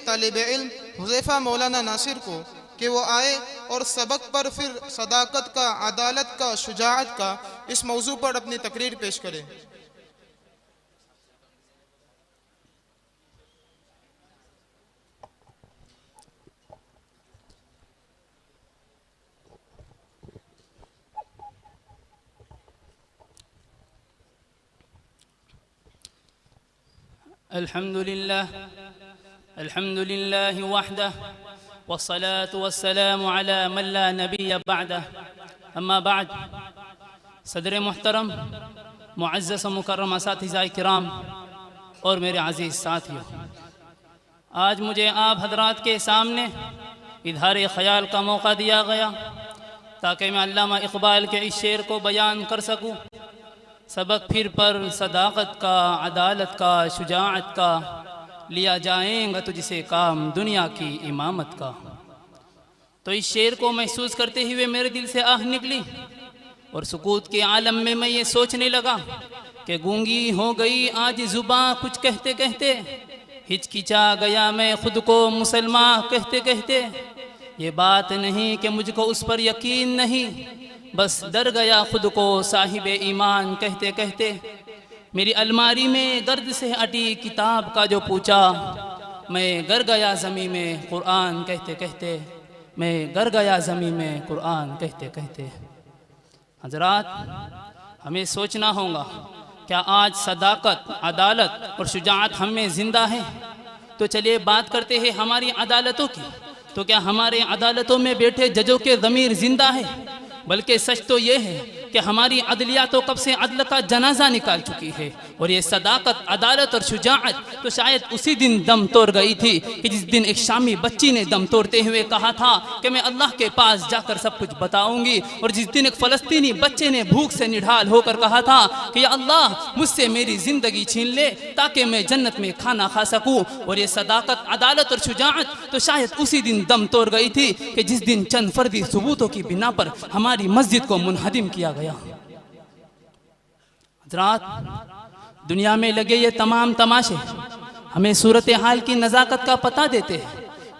तालिब इल्म हुज़ैफ़ा मौलाना नासिर को कि वो आए और सबक पर फिर सदाकत का, अदालत का, शुजाअत का इस मौजू पर अपनी तकरीर पेश करें। अल्हम्दुलिल्लाह वहदह वस्सलातु वस्सलामु अला मन ला नबिय्य बअदह, अम्मा बाद। सदर मुहतरम, मुअज़्ज़ज़ मुकर्रम असातिज़ाए किराम और मेरे अज़ीज़ साथियों, आज मुझे आप हज़रात के सामने इज़हार ख़याल का मौका दिया गया ताकि मैं अल्लामा इक़बाल के इस शेर को बयान कर सकूं। सबक फिर पर सदाकत का, अदालत का, शुजाअत का, लिया जाएगा तुझसे काम दुनिया की इमामत का। तो इस शेर को महसूस करते हुए मेरे दिल से आह निकली और सुकूत के आलम में मैं ये सोचने लगा कि गूंगी हो गई आज जुबां कुछ कहते कहते, हिचकिचा गया मैं खुद को मुसलमान कहते कहते। ये बात नहीं कि मुझको उस पर यकीन नहीं, बस डर गया खुद को साहिब ईमान कहते कहते। मेरी अलमारी में गर्द से अटी किताब का जो पूछा, मैं गर गया ज़मीं में कुरान कहते कहते, मैं गर गया ज़मीं में कुरान कहते कहते। हज़रात, हमें सोचना होगा, क्या आज सदाकत, अदालत और शुजाअत हम में ज़िंदा है? तो चलिए बात करते हैं हमारी अदालतों की। तो क्या हमारे अदालतों में बैठे जजों के ज़मीर ज़िंदा है? बल्कि सच तो ये है कि हमारी अदलिया तो कब से अदल का जनाजा निकाल चुकी है। और ये सदाकत, अदालत और शुजाअत तो शायद उसी दिन दम तोड़ गई थी कि जिस दिन एक शामी बच्ची ने दम तोड़ते हुए कहा था कि मैं अल्लाह के पास जाकर सब कुछ बताऊंगी। और जिस दिन एक फ़लस्तीनी बच्चे ने भूख से निढाल होकर कहा था कि या अल्लाह मुझसे मेरी ज़िंदगी छीन ले ताकि मैं जन्नत में खाना खा सकूँ। और ये सदाकत, अदालत और शुजाअत तो शायद उसी दिन दम तोड़ गई थी कि जिस दिन चंद फर्दी सबूतों की बिना पर हमारी मस्जिद को मुनहदिम किया गया। हज़रात, दुनिया में लगे ये तमाम तमाशे हमें सूरत हाल की नज़ाकत का पता देते हैं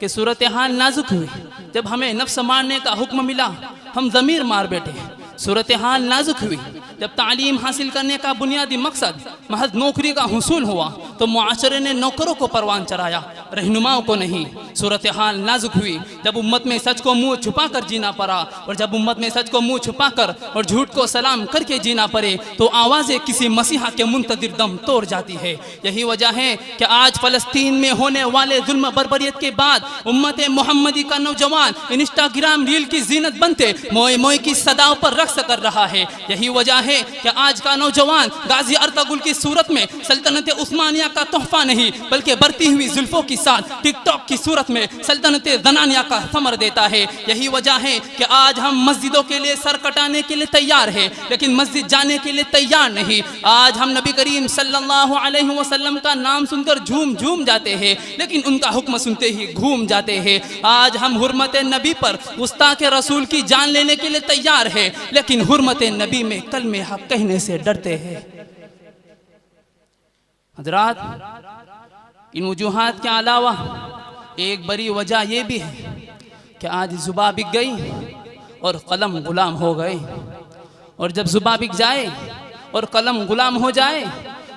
कि सूरत हाल नाजुक हुई। जब हमें नफ्स मारने का हुक्म मिला, हम ज़मीर मार बैठे। सूरत हाल नाजुक हुई जब तालीम हासिल करने का बुनियादी मकसद महज नौकरी का हुसूल हुआ तो मुआशरे ने नौकरों को परवान चढ़ाया, रहनुमाओं को नहीं। सूरत हाल नाजुक हुई जब उम्मत में सच को मुंह छुपा कर जीना पड़ा। और जब उम्मत में सच को मुंह छुपा कर और झूठ को सलाम करके जीना पड़े तो आवाज़ें किसी मसीहा के मुंतज़िर दम तोड़ जाती है। यही वजह है कि आज फ़लस्तीन में होने वाले जुल्म बर्बरियत के बाद उम्मत मोहम्मदी का नौजवान इंस्टाग्राम रील की जीनत बनते मोए मोए की सदाओं पर रक्स कर रहा है। यही वजह है कि आज का नौजवान गाजी अर्तगुल की सूरत में सल्तनत उस्मानिया का तोहफा नहीं बल्कि बढ़ती हुई जुल्फों के साथ टिकटॉक की सूरत में सल्तनत ज़नानिया का समर देता है। यही वजह है कि आज हम मस्जिदों के लिए सर कटाने के लिए तैयार है लेकिन मस्जिद जाने के लिए तैयार नहीं। आज हम नबी करीम सल्लल्लाहु अलैहि वसल्लम का नाम सुनकर झूम झूम जाते हैं लेकिन उनका हुक्म सुनते ही घूम जाते हैं। आज हम हुर्मत नबी पर गुस्ताख रसूल की जान लेने के लिए तैयार है लेकिन हुर्मत नबी में कलमे हक कहने से डरते हैं। हज़रात, इन वजूहात के अलावा एक बड़ी वजह यह भी है कि आज जुबां बिक गई और कलम गुलाम हो गए। और जब जुबां बिक जाए और कलम गुलाम हो जाए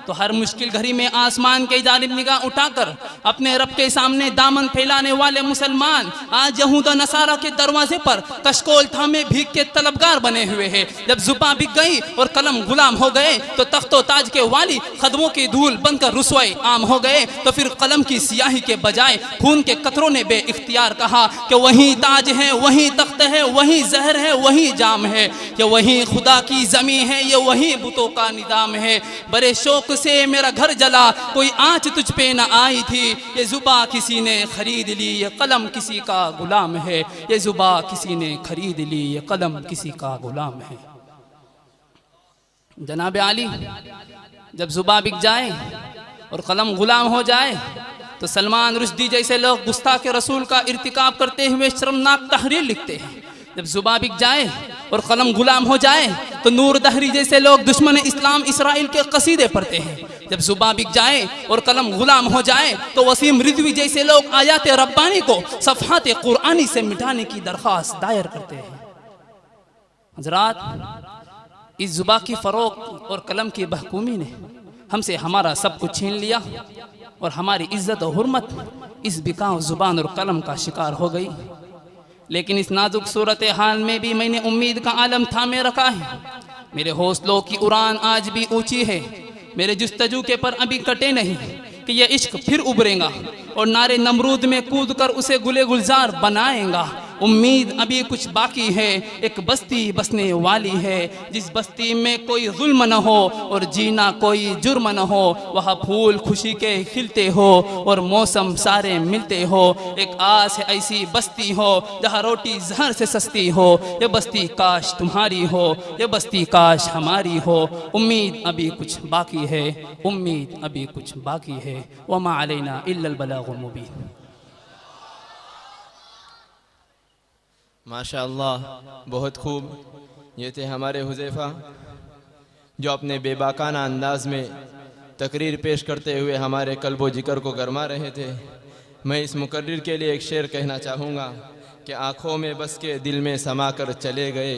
तो हर मुश्किल घड़ी में आसमान के जानिब निगाह उठाकर अपने रब के सामने दामन फैलाने वाले मुसलमान आज यहूद और नसारा के दरवाजे पर कशकोल थामे भीख के तलबगार बने हुए हैं। जब जुबां बिक गई और कलम गुलाम हो गए तो तख्तो ताज के वाली कदमों की धूल बनकर रुसवाई आम हो गए। तो फिर कलम की सियाही के बजाय खून के कतरों ने बेइख्तियार कहा कि वही ताज है, वही तख्त है, वही जहर है, वही जाम है, ये वही खुदा की जमी है, ये वही बुतों का निजाम है। बड़े शौक से मेरा घर जला, कोई आंच तुझ पे न आई थी, ये जुबां किसी ने खरीद ली, ये कलम किसी का गुलाम है, ये जुबां किसी ने खरीद ली, ये कलम किसी का गुलाम है। जनाब आली, जब जुबां बिक जाए और कलम गुलाम हो जाए तो सलमान रुश्दी जैसे लोग गुस्ताख रसूल का इर्तिकाब करते हुए शर्मनाक तहरीर लिखते हैं। जब जुबां बिक जाए और कलम गुलाम हो जाए तो नूर दहरी जैसे लोग दुश्मन इस्लाम इसराइल के कसीदे पढ़ते हैं। जब जुबान बिक जाए और कलम गुलाम हो जाए तो वसीम रिजवी जैसे लोग आयात रब्बानी को सफ़हात कुरानी से मिटाने की दरख्वास्त दायर करते हैं। हजरात, इस जुबा की फ़रोग और कलम की बहकूमी ने हमसे हमारा सब कुछ छीन लिया और हमारी इज्जत और हुर्मत इस बिकाऊ जुबान और कलम का शिकार हो गई। लेकिन इस नाजुक सूरत हाल में भी मैंने उम्मीद का आलम थामे रखा है। मेरे हौसलों की उड़ान आज भी ऊंची है। मेरे जुस्तजू के पर अभी कटे नहीं कि यह इश्क फिर उभरेगा और नारे नमरूद में कूद कर उसे गुले गुलजार बनाएगा। उम्मीद अभी कुछ बाकी है, एक बस्ती बसने वाली है जिस बस्ती में कोई जुल्म न हो और जीना कोई जुर्म न हो। वहाँ फूल खुशी के खिलते हो और मौसम सारे मिलते हो। एक आस है ऐसी बस्ती हो जहाँ रोटी जहर से सस्ती हो। ये बस्ती काश तुम्हारी हो, ये बस्ती काश हमारी हो। उम्मीद अभी कुछ बाकी है, उम्मीद अभी कुछ बाकी है। वमा अलैना इल्लल बलागुल मुबीन। माशाअल्लाह, बहुत खूब। ये थे हमारे हुज़ैफ़ा जो अपने बेबाकाना अंदाज में तकरीर पेश करते हुए हमारे कल्बो जिगर को गरमा रहे थे। मैं इस मुकर्रिर के लिए एक शेर कहना चाहूँगा कि आँखों में बस के दिल में समा कर चले गए,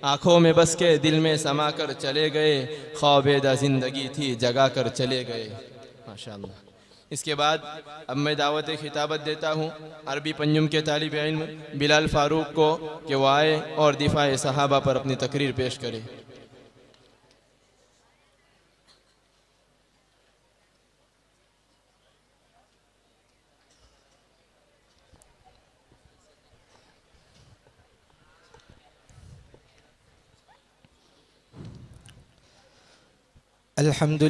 आँखों में बस के दिल में समा कर चले गए, ख्वाबेदा ज़िंदगी थी जगा कर चले गए। माशाअल्लाह। इसके बाद अब मैं दावत खिताबत देता हूँ अरबी पंजुम के तालिब इल्म बिलाल फ़ारूक को कि वो आए और दिफ़ाए सहाबा पर अपनी तकरीर पेश करे। अल्हम्दुलिल्लाह।